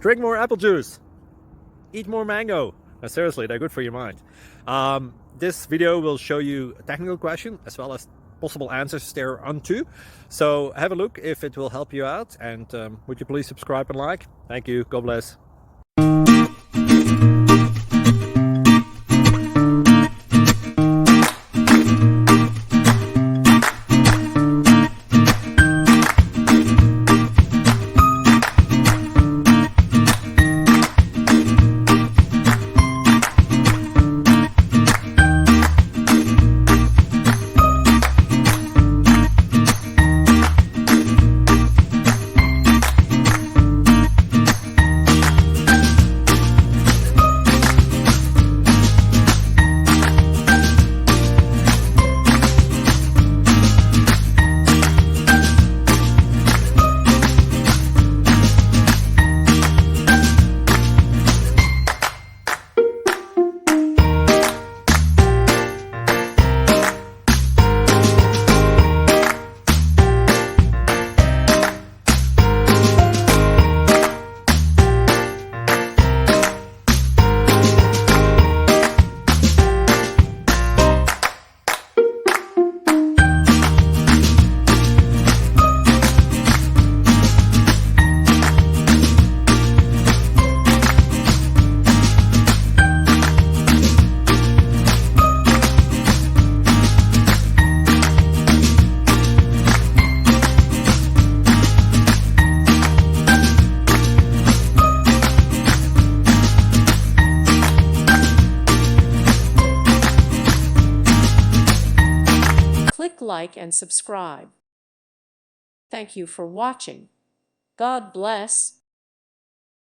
Drink more apple juice. Eat more mango. No, seriously, they're good for your mind. This video will show you a technical question as well as possible answers thereunto. So have a look if it will help you out, and would you please subscribe and like? Thank you. God bless. Click like and subscribe. Thank you for watching. God bless.